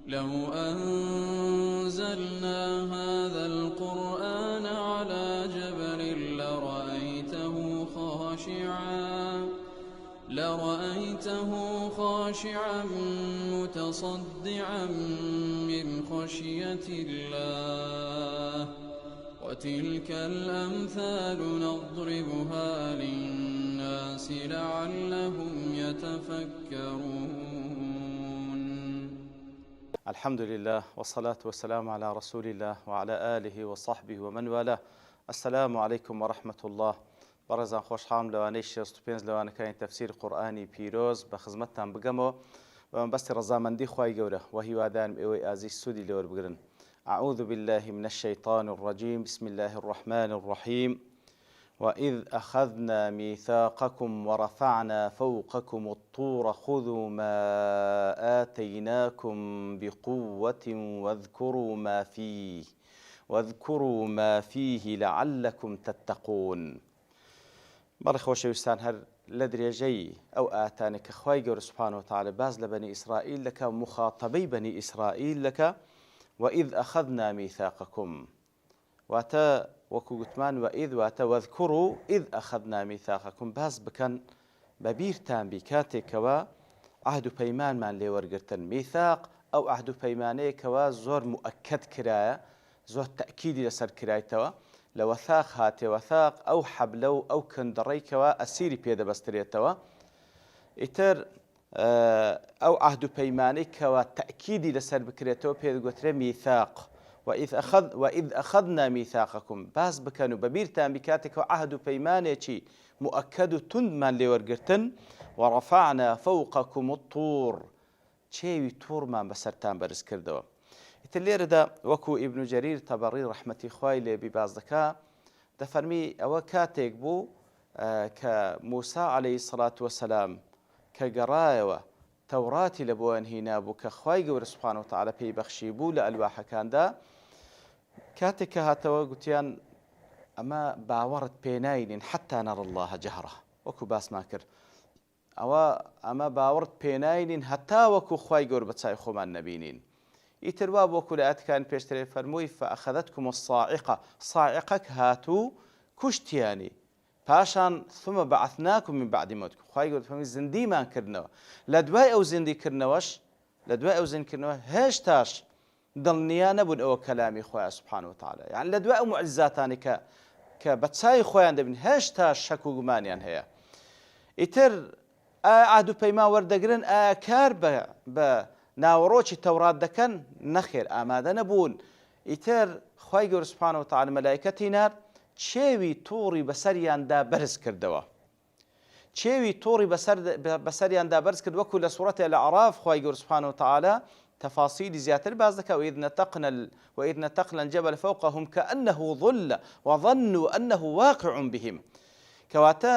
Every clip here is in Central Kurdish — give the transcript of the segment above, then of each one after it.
لو أنزلنا هذا القرآن على جبل لرأيته خاشعا متصدعا من خشية الله وتلك الأمثال نضربها للناس لعلهم يتفكرون. الحمد لله والصلاة والسلام على رسول الله وعلى آله وصحبه ومن والاه. السلام عليكم ورحمة الله. بەڕێزان خۆشحاڵم لەوانەی 65 لەوانەکانی تەفسیر قورئانی پیرۆز بە خزمەتتان بگەمەوە بە مەبەستی ڕەزامەندی خوای گەورە و هیوادارم ئێوەی ئازیز سوودی لێوەربگرن. أعوذ بالله من الشيطان الرجيم بسم الله الرحمن الرحيم وإذ أخذنا ميثاقكم ورفعنا فوقكم الطور خذوا ما آتيناكم بقوة واذكروا ما فيه لعلكم تتقون. بەڕێ خۆشەویستان، هەر لە درێژەی ئەو ئاتانێک کە خوای گەورە سوبحانەهو وتەعالە باز لە بەنی ئیسرائیل دەکا و مخاتەبەی بەنی ئیسرائیل دەکا وإذ أخذنا ميثاقكم، واتە وەکو گوتمان وإذ واتە واذكروا إذ أخذنا ميثاقكم، باز بکەن بە بیرتان بی کاتێکەوە عهد و پەیمانمان لێ وەرگرتن. میثاق ئەو عهد و پەیمانەیەکەوە زۆر مؤکد کرایە، زۆر تەئکیدی لەسەر کرایتەوە. لە وەثاق هاتێ وەثاق ئەو حەبلە و ئەو کندڕەیکەوە ئەسیری پێدەبەسترێتەوە. ئیتر ئەو عهد و پەیمانەی کەوە تەئکیدی لەسەر بکرێتەوە پێدەگوترێ میثاق. وإذ أخذنا ميثاقكم، باز بکەن و بەبیرتان بی کاتێکەوە عهد و پەیمانێکی مؤکد و توندمان لێ وەرگرتن. ورفعنا فوقكم الطور، چێوی توورمان بەسەرتان بەرز کردەوە. ئیتر لێرەدا وەکو ئیبن جەریر تەبەڕی ڕەحمەتی خوای لێبی باز دەکا، دەفەرمی ئەوە کاتێک بوو کە موسا عەلەیهی سەڵات وەسەلام کە گەڕایەوە تەوڕاتی لە بۆ ئەنهینا بوو کە خوای گەورە سوبحانەهو وتەعالە پێی بەخشی بوو لە ئەلواحەکاندا، کاتێک کە هاتەوە گوتیان ئەمە باوەڕت پێ ناینین حەتا نەڕ الله جەهرە، وەکو باسمان کرد ئەمە باوەڕت پێ ناینین هەتا وەکو خوای گەورە بە چای خۆمان نەبینین. ئیتر وا بۆ کولایەتەکان پێشترێ فەرمووی فەئەخەذەتکم الصاعقە، صاعقەک هاتوو کوشتیانی، پاشان ثم بەعەثناکم من بعد مەوتکم، خوای گەورە فەرمووی زیندیمان کردنەوە. لە دوای ئەو زیندیکردنەوەش هێشتاش دڵنیا نەبوون ئەوە کەلامی خۆیان سوبحانەهو وتەعالە، یعنی لە دوای ئەو موعجزاتانی کە بە چای خۆیان دەبین هێشتا شەک و گومانیان هەیە. ئیتر عهد و پەیمان وەردەگرن، ئایا کار بە ناوەڕۆکی تەورات دەکەن؟ نەخێر، ئامادە نەبوون. ئیتر خوای گەورە سوبحانەهو وتەعالە مەلایکەتی نارد، چێوی تووڕی بەسەریاندا بەرز کردەوە. چێوی تووڕی بەسەریاندا بەرز کرد، وەکو لە سوورەتی الأعراف خوای گەورە سوبحانەهو وتەعالە تەفاسیلی زیاتر باز دەکا وإذ نتقنا الجبل فوقهم كأنه ظل وظنوا أنه واقع بهم، کەواتە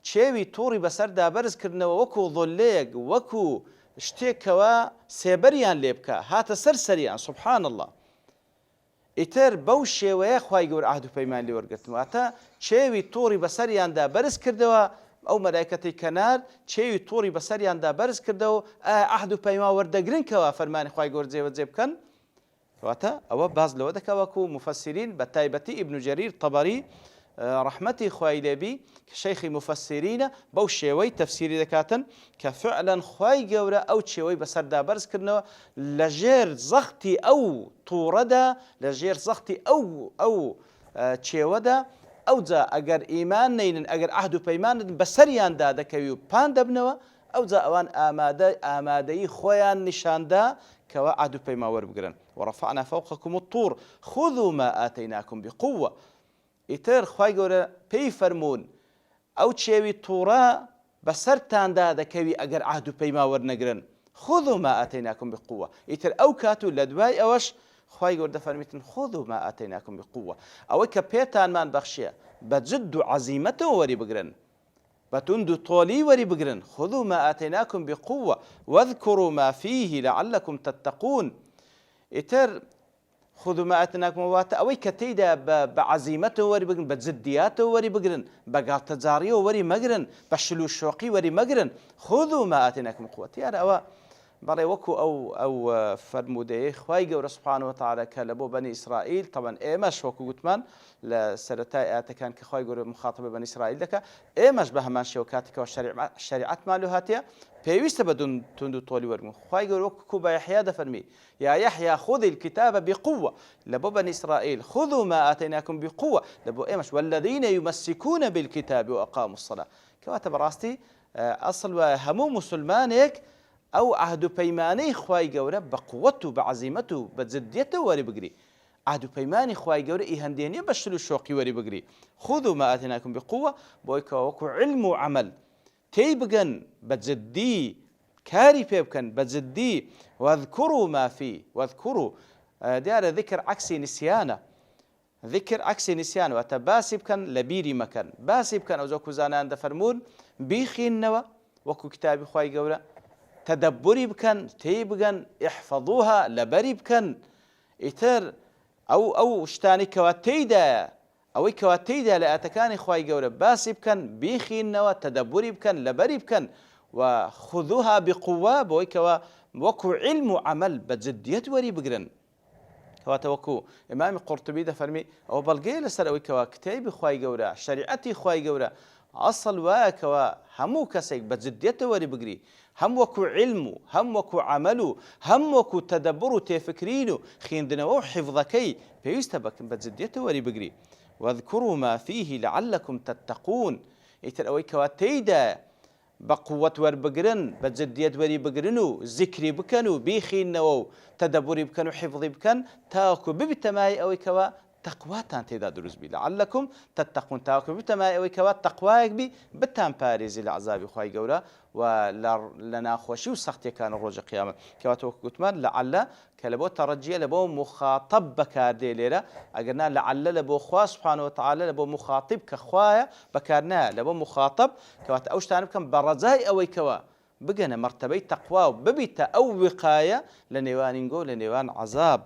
چێوی تووڕی بەسەردا بەرز کردنەوە وەکو ظلەیەک، وەکو شتێکەوە سێبەریان لێ بکە هاتە سەریان، سوبحان الله. ئیتر بەو شێوەیە خوای گەورە عهد و پەیمان لێ وەرگرتن، واتە چێوی تووڕی بەسەریاندا بەرز کردەوە. ئەو مەلایکەتی کەنار چێوی تووڕی بەسەریاندا بەرز کردەوە، عهد و پەیمان وەردەگرن کەوە فەرمانی خوای گەورە جێبەجێ بکەن. کەواتە ئەوە باز لەوە دەکا وەکو مفەسیرین بە تایبەتی ئیبن جەریر تەبەری ڕەحمەتی خوای لێبی کە شەیخی مفەسیرینە، بەو شێوەی تەفسیری دەکاتن کە فعلەن خوای گەورە ئەو چێوەی بەسەردا بەرزکردنەوە لە ژێر زەختی ئەو تووڕەدا، لە ژێر زەختی ئەو چێوەدا. ئەوجا ئەگەر ئیمان نەینن، ئەگەر عهد و پەیمانن بەسەریاندا دەکەوی و پان دەبنەوە، ئەوجا ئەوان ئامادەیی خۆیان نیشاندا کەوە عهد و پەیمان وەربگرن. وەڕەفەعنا فەوقەکم الطور خذوا ما آتەیناکم بقوة. ئیتر خوای گەورە پێی فەرموون ئەو چێوی تووڕە بەسەرتاندا دەکەوی ئەگەر عهد و پەیمان وەرنەگرن، خذوا ما آتەیناکم بقوة. ئیتر ئەو کاتوو لە دوای ئەوەش خوای گەورە دەفەرمیتن خذوا ما آتەیناکم بقوة، ئەوەی کە پێتانمان بەخشیە بە جد و عەزیمەتەوە وەری بگرن، بە توند و تۆڵی وەری بگرن. خذوا ما آتەیناکم بقوة واذكروا ما فيه لعلكم تتقون. ئیتر خذوا ما آتەیناکم واتە ئەوەی کە تێیدا بە عەزیمەتەوە وەری بگرن، بە جدیاتەوە وەری بگرن، بە گاڵتەجاریەوە وەری مەگرن، بە شلو شۆقی وەری مەگرن. خذوا ما آتەیناکم بقوة. دیارە ئەوە بەڵێ وەکو ئەو فەرمودەیە خوای گەورە سوبحانەهو وتەعالە کە لە بۆ بەنی ئیسرائیل تەبەن ئێمەش وەکو گوتمان لە سەرەتای ئاەتەکان کە خوای گەورە مخاتەبە بەنی ئیسرائیل دەکات ئێمەش بە هەمان شێوە کاتێکەوە شەریعەتمان لێ هاتیە پێویستە بە تند و تۆلی وەرگن خوای گەورە وەکو بە یەحیا دەفەرمی یا یەحیا خودی الکتاب بقوة لە بۆ بەنی ئیسرائیل خذوا ما آتيناكم بقوة لە بۆ ئێمەش والذین یمسکون بالکتاب وأقاموا الصلاة کەواتە بەڕاستی ئەسڵ وە هەموو موسڵمانێک ئەو عهد و پەیمانەی خوای گەورە بە قووەت و بە عەزیمەت و بە جدیەتەوە وەربگری عهد و پەیمانی خوای گەورە ئیهەندێنیە بە شل و شۆقی وەربگری خذوا ما آتيناكم بقوة بۆی کە وەکو علم و عمل تێی بگەن بە جدی کاری پێ بکەن بە جدی واذكروا ما فيه واذكروا دیارە ذکر عەکسی نسیانە ذکر عەکسی نسیان واتە باسی بکەن لە بیری مەکەن باسی بکەن ئەو زۆکو زانان دەفەرمون بیخینەوە وەکو کتابی خوای گەورە تەدەبوری بکەن تێی بگەن احفەظوها لەبەری بکەن ئیتر ئەو شتانی کەوا تێیدایە ئەوەی کەوا تێیدا لە ئاەتەکانی خوای گەورە باسی بکەن بیخینەوە تەدەبوری بکەن لەبەری بکەن و خذوها بقوة بۆی کەوا وەکو علم و عمل بە جدیەت وەری بگرن کەواتە وەکو ئیمامی قورتوبی دەفەرمی ئەوە بەڵگەیە لەسەر ئەوەی کەوا کتێبی خوای گەورە شەریعەتی خوای گەورە ئەسڵ وایە کەوا هەموو کەسێک بە جدیەتەوە وەری بگری هەم وەکو علم و هەم وەکو عمل و هەم وەکو تەدەبر و تێفکرین و خوێندنەوە و حیفظەکەی پێویستە بە جدیەتەوە وەری بگری واذكروا ما فيه لعلكم تتقون ئیتر ئەوەی کەوا تێیدا بە قووەت وەربگرن بە جدیەت وەری بگرن و زیکری بکەن و بیخینەوە و تەدەبوری بکەن و حیفظی بکەن تاوەکو ببیتەمای ئەوەی کەوا تەقواتان تێدا دروست بی لعلكم تتقون تاوەکو ببیتەمای ئەوەی کەوا تەقوایەک بی بتان پارێزی لە عەزابی خوای گەورە و لە ناخۆشی و سەختیەکانی ڕۆژی قیامەت کەواتە وەکو گوتمان لعلە کە لە بۆ تەڕەجیە لە بۆ مخاتەب بەکاردێ لێرە ئەگەرنا لعلە لە بۆ خوا سوبحانەهو وتەعالە لە بۆ مخاتب کە خوایە بەکارنایە لە بۆ مخاتەب کەواتە ئەو شتانە بکەن بە ڕەجای ئەوەی کەوا بگەنە مەرتەبەی تەقوا و ببیتە ئەو وقایە لە نێوانینگۆ لە نێوان عەزاب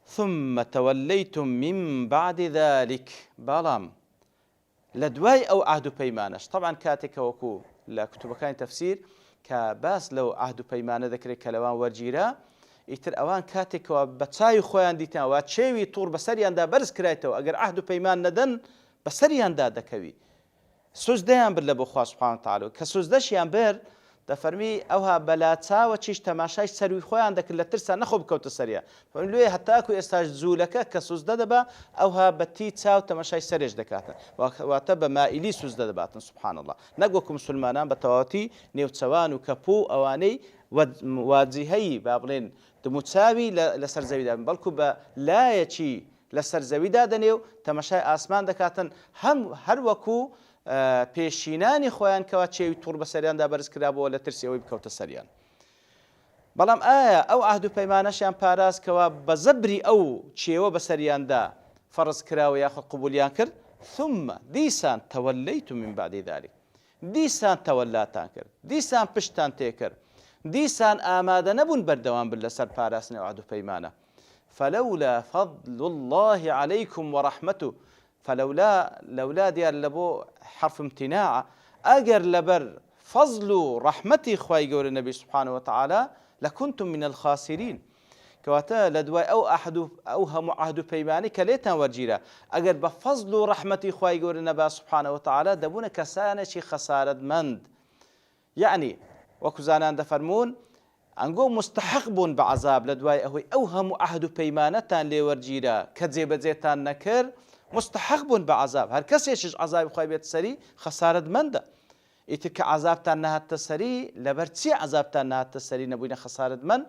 ثم توليتم من بعد ذلك بەڵام لە دوای ئەو عهد و پەیمانەش طبعا کاتێکە وەکو لە کتوبەکانی تەفسیر کە باس لەو عهد و پەیمانە دەکرێت کە لەوان وەرگیرە ئیتر ئەوان کاتێکەوە بە چاوی خۆیان دیتنەوە چێوی تووڕ بەسەریاندا بەرز کرایتەوە ئەگەر عهد و پەیمان نەدەن بەسەریاندا دەکەوی سوزدەیان برد لە بۆ خوا سوبحانەهو وتەعالە کە سوزدەشیان برد دەفەرمی ئەوها بەلا چاوە چیش تەماشای سەروی خۆیان دەکرد لە ترسا نەخۆ بکەوتە سەریە لێ هەتاکو ئێستاش جوولەکە کە سوزدە دەبا ئەوها بەتی چاو تەماشای سەرێش دەکاتە واتە بە مائیلی سوزدە دەباتن سوبحان الله نەک وەکو موسڵمانان بە تەواوەتی نێوچەوان و کەپوو ئەوانەی واجیهەی با بڵێن دموچاوی لەسەر زەویدا بەڵکو بە لایەکی لەسەر زەویدا دەنێ و تەماشای ئاسمان دەکاتن هەر وەکو پێشینانی خۆیان کەوا چێوی تووڕ بەسەریاندا بەرز کرابەوە لە ترسیەوەی بکەوتە سەریان بەڵام ئایا ئەو عهد و پەیمانەشیان پاراستکەوە بە زەبری ئەو چێوە بەسەریاندا فەرز کراوە یاخود قبولیان کرد ثم دیسان تەوەلەیتم من بعد ذلك دیسان تەوەلاتان کرد دیسان پشتان تێکرد دیسان ئامادە نەبوون بەردەوام بن لەسەر پاراستنی عهد و پەیمانە فلولا فضل الله عليكم ورحمته فلولا دیار لبو حرف امتناع اگر لبر فضل و رحمتي خوای گەورە نەبی سبحانه وتعالى لكنتم من الخاسرين کەواتە لە دوای ئەو هەموو عهد و پەیمانی کە لێتان وەرگیرە ئەگەر بە فەزل و ڕەحمەتی خوای گەورە نەبا سبحانه وتعالى دەبوونە کەسانێکی خەسارەتمەند یعنی وەکو زانان دەفەرمون ئەنگۆ مستحق بوون بە عەزاب لە دوای ئەوەی ئەو هەموو عهد و پەیمانەتان لێ وەرگیرە کە جێبەجێتان نەکرد مستحق بوون بە عەزاب هەر کەسێکیش عەزابی خوای بێت سەری خەسارەتمەندە ئیتر کە عەزابتان نەهاتە سەری لەبەر چی عەزابتان نەهاتە سەری نەبووینە خەسارەتمەند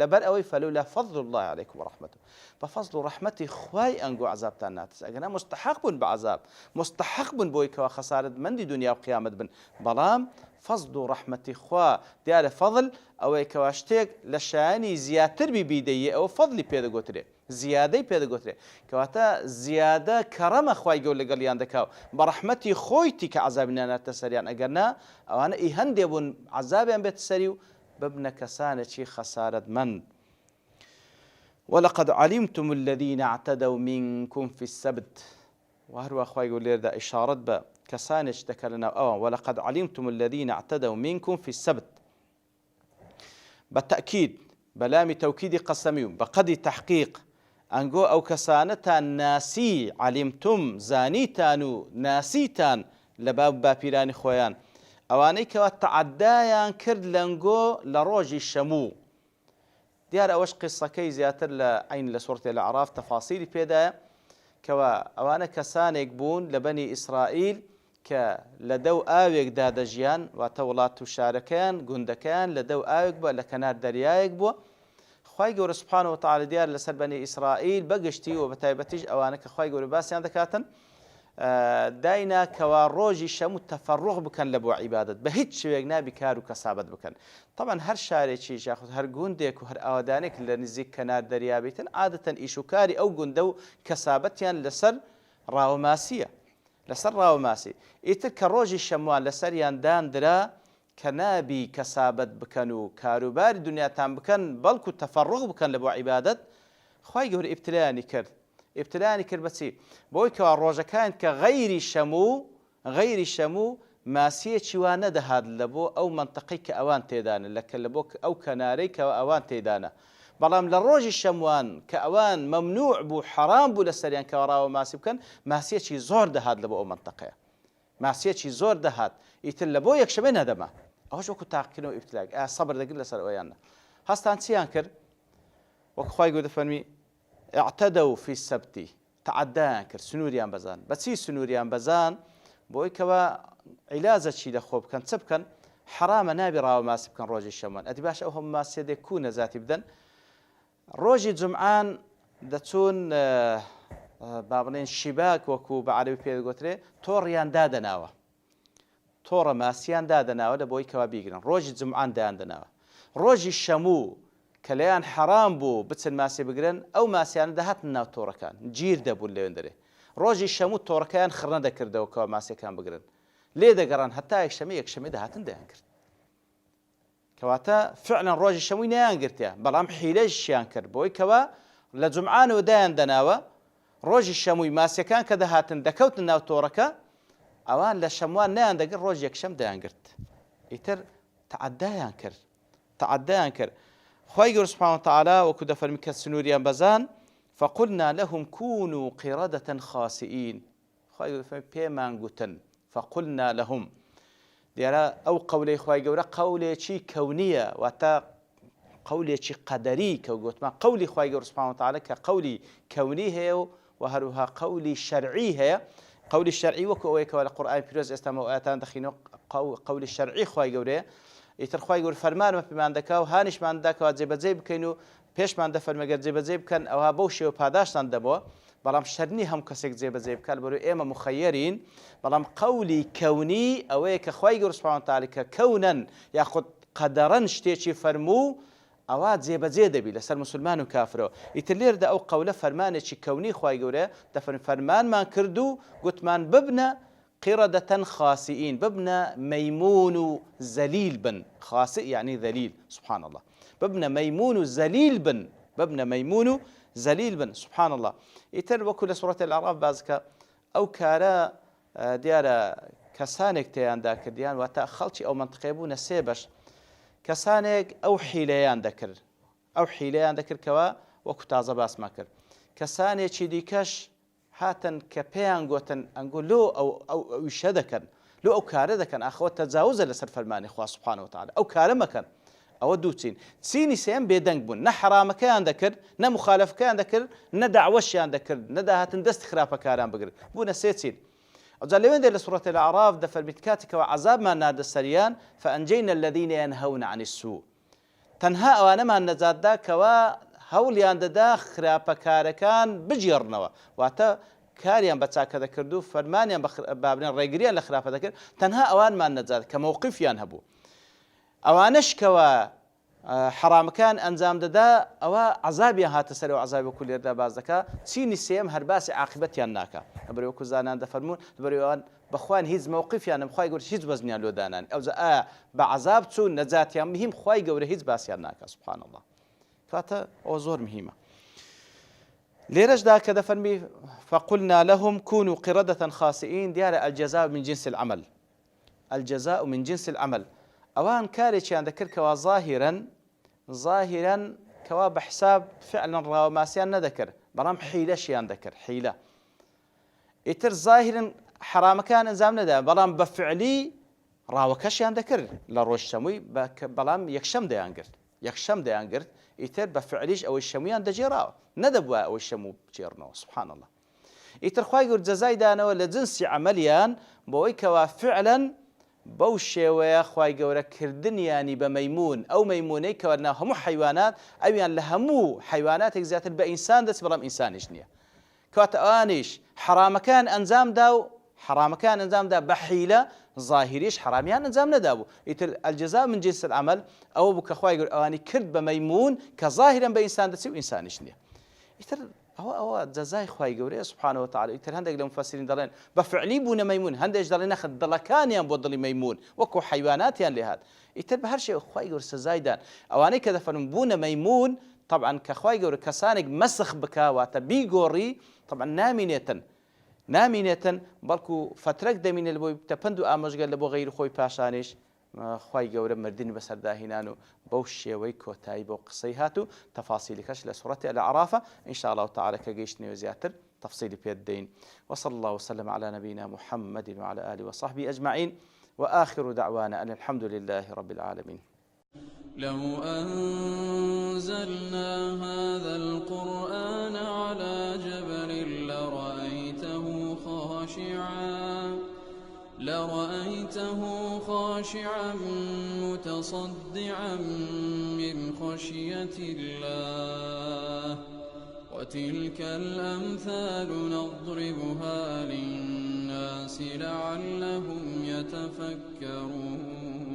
لەبەر ئەوەی فەلولا فەضل الله عليكم ورحمته بەفەزل و ڕەحمەتی خوای ئەنگۆ عەزابتان ناتە ئەگەنا مستحق بوون بە عەزاب مستحق بوون بۆی کەوا خەسارەتمەندی دنیا و قیامەت بن بەڵام فەزل و ڕەحمەتی خوا دیارە فەضل ئەوەی کەوا شتێک لە شایانی زیاتر بیبیدەیە ئەوە فەضلی پێدەگوترێ زیادەی پێدەگوترێ کەواتە زیادە کەڕەمە خوای گەورە لەگەڵیان دەکاو بە ڕەحمەتی خۆیتی کە عەزابی ناناتە سەریان ئەگەرنا ئەوانە هەندێ بوون عەزابیان بێتە سەری و ببنە کەسانێکی خەسارەتمەند ولقد علمتم الذين اعتدوا منكم في السبت وهروە خوای گەورە لێرەدا ئیشارەت بە کەسانێک دەکات لەناو ئەوان ولقد علمتم الذين اعتدوا منكم في السبت بتأكيد بلامي توكيدي قسمي بقدي تحقيق أنجو أو كسانتان ناسي علمتم زانيتان ناسيتان لباب بابيران خويان ئەوانەی کەوا تەعەدایان کرد لەنگۆ لە ڕۆژی شەموو دیارە ئەوەش قسەکەی زیاتر لە عین لە سوورەتی الأعراف تەفاسیری پێدایە کەوا ئەوانە کەسانێک بوون لە بەنی ئیسرائیل کە لە دەو ئاوێکدا دەژیان واتە وڵات و شارەکەیان گوندەکەیان لە دەو ئاوێک بووە لە کەنار دەریایەک بووە خوای گەورە سوبحانەهو وتەعالا دیار لەسەر بەنی ئیسرائیل بەگشتی و بەتایبەتیش ئەوانە کە خوای گەورە باسییان دەکاتن داینا کەوا ڕۆژی شەموو تەفەڕوغ بکەن لە بۆ عیبادەت بە هیچ شوێک نابی کار و کەسابەت بکەن طبعا هەر شارێکی یاخود هەر گوندێک و هەر ئاوادانێک لە نزیک کەنار دەریابێتن عادەتەن ئیش و کاری ئەو گوندە و کەسابەتیان لەسەر ڕاوەماسیە لەسەر ڕاوەماسی ئیتر کە ڕۆژی شەموان لەسەریان دانرا کە نابی کەسابەت بکەن و کاروباری دنیاتان بکەن بەڵکو تەفەڕوغ بکەن لە بۆ عیبادەت خوای گەورە ئیبتلایانی کرد ابتلانی کرد بەچی بۆی کەوا ڕۆژەکان کە غەیری شەموو ماسیەکی وا نەدەهات لە بۆ ئەو منتەقەی کە ئەوان تێدانە لە بۆ ئەو کەنارەی کە ئەوان تێدانە بەڵام لە ڕۆژی شەموان کە ئەوان مەمنوع بوو حەرام بوو لە سەریان کەوا ڕاوە ماسی بکەن ماسیەکی زۆر دەهات لە بۆ ئەو منتەقەیە ماسیەکی زۆر دەهات ئیتر لە بۆ یەکشەمەی نەدەما ئەوەش وەکو تاقیکردنەوە ئیبتلاک سەبر دەگرت لەسەر ئەویانە هەستان چیان کرد وەکو خوای گەورە دەفەرمی اعتدوا في السبت تعدایان کرد سنووریان بەزان بەچی سنووریان بەزان بۆی کەوا عیلازەکی لە خۆ بکەن چ بکەن حرامە نابی ڕاوە ماسی بکەن ڕۆژی شەموان ئەدی باش ئەو هەموو ماسیە دێک کو نەزاتی بدەن ڕۆژی جومعان دەچوون با بڵێن شیباک وەکو بە عەرەبی پێدەگوترێ تۆڕیان دادەناوە تۆڕە ماسییان دادەناوە لە بۆی کەوا بیگرن ڕۆژی جومعان دایاندەناوە ڕۆژی شەموو کە لەیان حەرام بوو بچن ماسی بگرن ئەو ماسییانە دەهاتن ناو تۆڕەکان گیر دەبوون لەوێن دەرێ ڕۆژی شەموو تۆڕەکەیان خڕنە دەکردەوە کەوا ماسیەکان بگرن لێ دەگەڕان هەتا یەکشەمە دەهاتن دەیان کرد کەواتە فعلا ڕۆژی شەمووی نەیان گرتیە بەڵام حیلەشیان کرد بۆی کەوا لە جومعانەوە دایان دەناوە ڕۆژی شەمووی ماسیەکان کە دەهاتن دەکەوتن ناو تۆڕەکە ئەوان لە شەموان نەیان دەگرت ڕۆژ یەکشەم دەیان گرت ئیتر تەعەدایان کرد خوای گەورە سوبحانەهو وتەعالا وەکو دەفەرمی کە سنووریان بەزان فقلنا لهم كونوا قردة خاسئين خوای گەورە دەفەرمی پێمان گوتن فقلنا لهم دیارە ئەو قەولەی خوای گەورە قەولێکی کەونیە واتە قەولێکی قەدەری کە گوتمان قەولی خوای گەورە سوبحانەهو وتەعالا کە قەولی کەونی هەیە و هەروەها قەولی شەرعی هەیە قەولی شەرعی وەکو ئەوەی کەوا لە قورئانی پیرۆز ئێستا ئاەتان دەخینەوە قەولی شەرعی خوای گەورەیە ئیتر خوای گەورە فەرمانمە پێمان دەکا و هانیشمان داکەوە جێبەجێ بکەین و پێشمان دەفەرمێگەر جێبەجێ بکەن ئەوها بەو شێوە پاداشتان دەبەوە بەڵام شەرنی هەموو کەسێک جێبەجێ بکات بەرەوەی ئێمە مخەیەرین بەڵام قەولی کەونی ئەوەیە کە خوای گەورە سوبحانەهو وتەعالا کە کەونەن یاخود قەدەرەن شتێکی فەرموو ئەوا جێبەجێ دەبی لەسەر مسلمان و کافرەوە ئیتر لێرەدا ئەو قەولە فەرمانێکی کەونی خوای گەورە دەفەرمی فەرمانمان کرد و گوتمان ببنە قردة خاسئين ببنى ميمون زليل بن خاسئ يعني ذليل سبحان الله ببنى ميمون زليل بن سبحان الله يتر وكل سورة الأعراف بازك أو كارا ديارا كسانك تيان ذاك ديان واتا خلشي أو منطقة بونا سيبش كسانك أو حيليان ذكر كوا وكتازة باس ماكر كسانك ديكش هاتن کە پێیان گوتن ئەنگۆ لۆ ئەو ئیشە دەکەن لۆ ئەو کارە دەکەن ئاخەوە تەجاوزە لەسەر فەرمانی خوا سوبحانەهو وتەعالا ئەو کارە مەکەن ئەوە دوو چینی سێم بێدەنگ بوون نە حرامەکەیان دەکرد نە مخالەفەکەیان دەکرد نە داعوەشیان دەکرد نە داهاتن دەستی خراپەکاران بگرن بوونە سێ چین ئەوجا لەوێن دێ لە سوورەتی الأعراف دەفەرمێت کاتێکەوە عەزابمان نادە سەریان فأنجينا الذين ينهون عن السوء تەنها ئەوانەمان نەجاتدا کەوا هەوڵیان دەدا خراپەکارەکان بجێڕنەوە واتە کاریان بە چاکە دەکرد و فەرمانیان بابنێن ڕێگریان لە خراپە دەکرد تەنها ئەوانمان نەجات کە مووقیفیان هەبوو ئەوانش کەوە حرامەکان ئەنجام دەدا ئەوە عەزابیان هاتە سەر و عەزابی وەکو لێرەدا باز دەکا چینی سێم هەر باسی عاقبەتیان ناکا لەبەرەوەی وەکو زانان دەفەرمون لەبەرەوەی ئەوان بەخوان هیچ مووقیفیان خوای گەورە هیچ وەزنیان لۆ دانان ئەوجا بە عەزاب چوون نەجاتیان مهم خوای گەورە هیچ باسییان ناکا سوبحان الله کاتە ئەوە زۆر مهمە ليرجدا كذا فرمي فقلنا لهم كونوا قردة خاسئين ديار الجزاء من جنس العمل أوان كاريش عند كركوا ظاهرا ظاهرا كوا بحساب فعلا راوماسيان نذكر بلام حيلة شيان ذكر حيلة ئیتر ظاهرا حرامەکان ئەنجام نەدا بەڵام بە فعلی ڕاوەکەشیان دەکرد لە ڕۆژشەمووی بەڵام یەکشەم دەیانگرت ئیتر بە فعلیش ئەوەی شەمویان دەجێڕاوە نەدەبووە ئەوەی شەموو بجێڕنەوە سبحان الله ئیتر خوای گەورە جەزای دانەوە لە جنسی عەمەلیان بەوەی کەوا فعلا بەو شێوەیە خوای گەورە کردنیانی بە مەیمون ئەو مەیمونەی کەوە ناو هەموو حەیوانات ئەویان لە هەموو حەیواناتێک زیاتر بە ئینسان دەست بەڵام ئینسانیش نییە کەواتە ئەوانیش حرامەکان ئەنجامدا بە حیلە ظاهریش حرامیان ئەنجام نەدابوو ئیتر الجەزا من جنس العمل ئەوە بوو کە خوای گەورە ئەوانی کرد بە مەیمون کە ظاهرا بە ئینسان دەچێت و ئینسانیش نییە ئیتر ئەوە جەزای خوای گەورەیە سبحانه وتعالى ئیتر هەندێک لە مفەسرین دەڵێن بە فعلی بوونە مەیمون هەندێک دەڵێن نەخ دڵەکانیان بۆ دڵی مەیمون وەکو حیواناتیان لێ هات ئیتر بە هەر شێوە خوای گەورە سزایدان ئەوانەی کە دەفەرمون بوونە مەیمون طبعا کە خوای گەورە کەسانێک مەسخ بکواتە بیگۆڕی طبعا نامینێتن بەڵکو فترەك دەمینێت بۆی تەپەند و ئامۆژگەر لە بۆ غەیری خۆی پاشانیش خوای گەورە مردنی بەسەرداهێنان و بەو شێوەی کۆتایی بۆ قسەی هات و تەفاسیلەکەش لە سوورەتی الأعراف إن شاء الله تعالى کە گەیشتنەوە زیاتر تفصيل پێ دەین وصلى الله وسلم على نبينا محمد وعلى آله وصحبه أجمعين وآخر دعوانا أن الحمد لله رب العالمين لو أنزلنا هذا القرآن على جبل لرأيته خاشعا متصدعا من خشية الله وتلك الأمثال نضربها للناس لعلهم يتفكرون